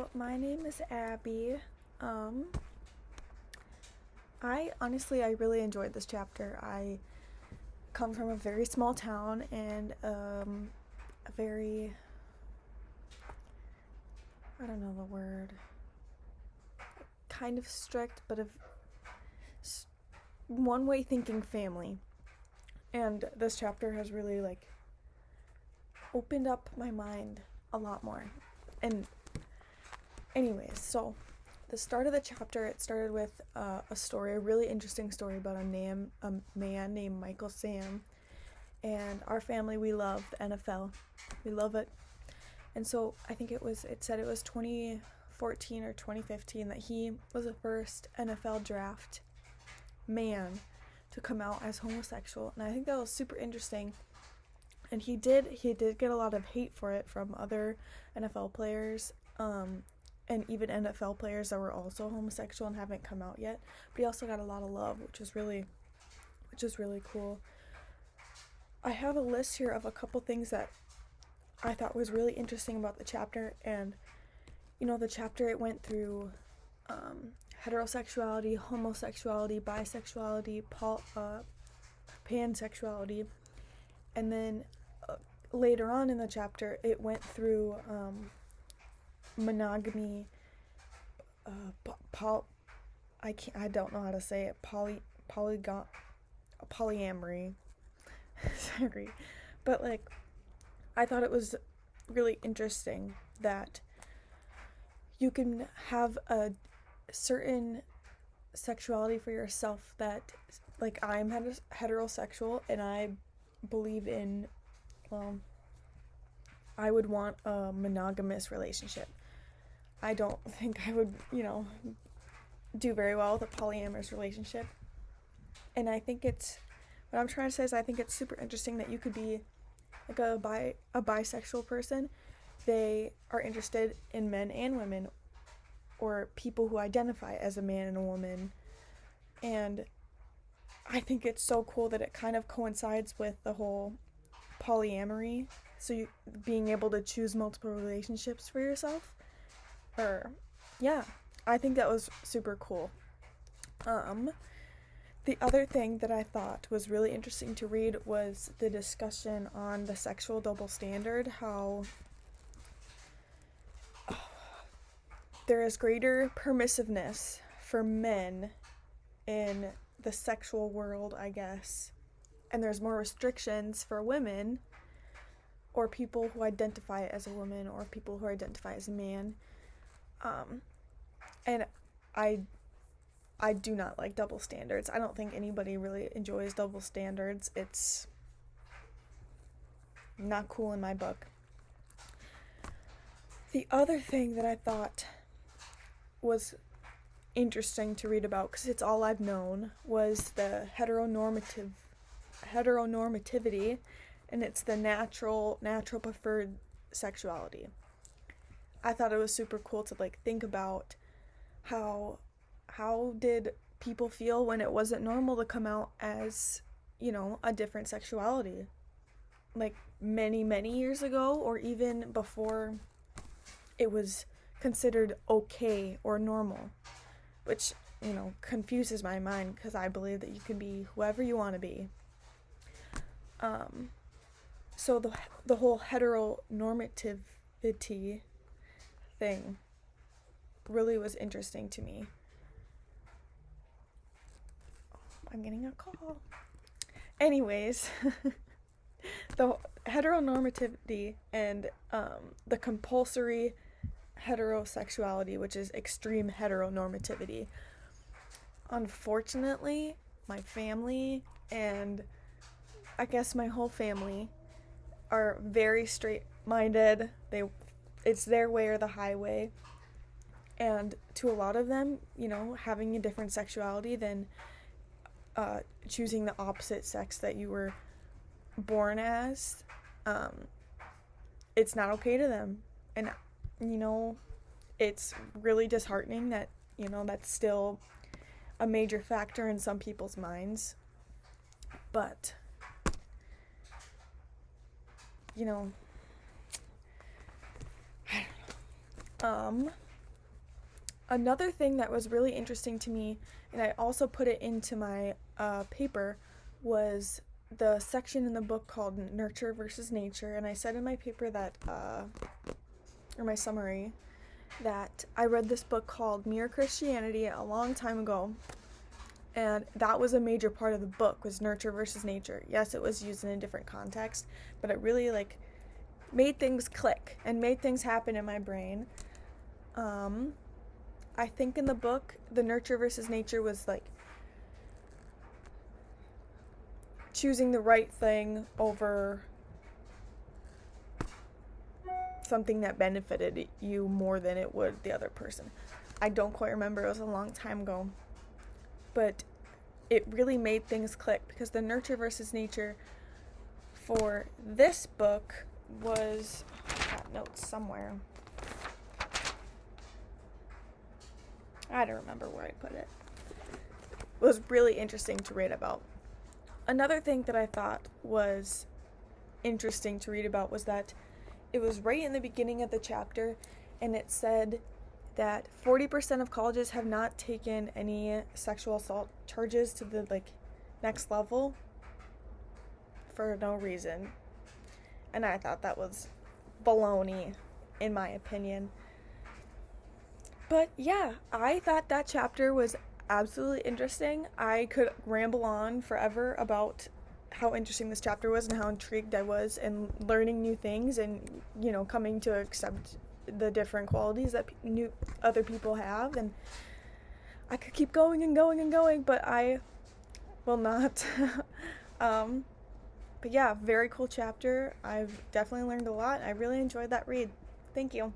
So my name is Abby. Um, I really enjoyed this chapter. I come from a very small town and a very, I don't know the word, kind of strict, but one-way thinking family. And this chapter has really opened up my mind a lot more. And anyways, so the start of the chapter, it started with a really interesting story about a man named Michael Sam. And our family, we love the NFL. We love it. And so I think it said it was 2014 or 2015 that he was the first NFL draft man to come out as homosexual. And I think that was super interesting. And he did get a lot of hate for it from other NFL players, and even NFL players that were also homosexual and haven't come out yet. But he also got a lot of love, which is really cool. I have a list here of a couple things that I thought was really interesting about the chapter. And the chapter, it went through heterosexuality, homosexuality, bisexuality, pansexuality, and then later on in the chapter it went through monogamy, I don't know how to say it, polyamory. Sorry, but I thought it was really interesting that you can have a certain sexuality for yourself, that I'm heterosexual and I believe in, I would want a monogamous relationship. I don't think I would, do very well with a polyamorous relationship. And I think what I'm trying to say is I think it's super interesting that you could be a bisexual person. They are interested in men and women, or people who identify as a man and a woman. And I think it's so cool that it kind of coincides with the whole polyamory. So you being able to choose multiple relationships for yourself. I think that was super cool. The other thing that I thought was really interesting to read was the discussion on the sexual double standard, how there is greater permissiveness for men in the sexual world, I guess, and there's more restrictions for women, or people who identify as a woman, or people who identify as a man. And I do not like double standards. I don't think anybody really enjoys double standards. It's not cool in my book. The other thing that I thought was interesting to read about, because it's all I've known, was the heteronormativity, and it's the natural preferred sexuality. I thought it was super cool to think about how did people feel when it wasn't normal to come out as, a different sexuality, many years ago, or even before it was considered okay or normal, which confuses my mind, because I believe that you can be whoever you want to be. So the whole heteronormativity thing really was interesting to me. I'm getting a call. Anyways, the heteronormativity and the compulsory heterosexuality, which is extreme heteronormativity. Unfortunately, my family, and I guess my whole family, are very straight-minded. It's their way or the highway. And to a lot of them, having a different sexuality than choosing the opposite sex that you were born as, it's not okay to them. And it's really disheartening that that's still a major factor in some people's minds. But I don't know. Another thing that was really interesting to me, and I also put it into my paper, was the section in the book called Nurture versus Nature. And I said in my paper that, or my summary, that I read this book called Mere Christianity a long time ago. And that was a major part of the book, was nurture versus nature. Yes, it was used in a different context, but it really made things click and made things happen in my brain. I think in the book, the nurture versus nature was choosing the right thing over something that benefited you more than it would the other person. I don't quite remember, it was a long time ago. But it really made things click, because the nurture versus nature for this book was, I got notes somewhere. I don't remember where I put it. It was really interesting to read about. Another thing that I thought was interesting to read about was that it was right in the beginning of the chapter, and it said that 40% of colleges have not taken any sexual assault charges to the next level for no reason. And I thought that was baloney, in my opinion. But yeah, I thought that chapter was absolutely interesting. I could ramble on forever about how interesting this chapter was and how intrigued I was and learning new things and, coming to accept the different qualities that other people have. And I could keep going and going and going, but I will not. But yeah, very cool chapter. I've definitely learned a lot. I really enjoyed that read. Thank you.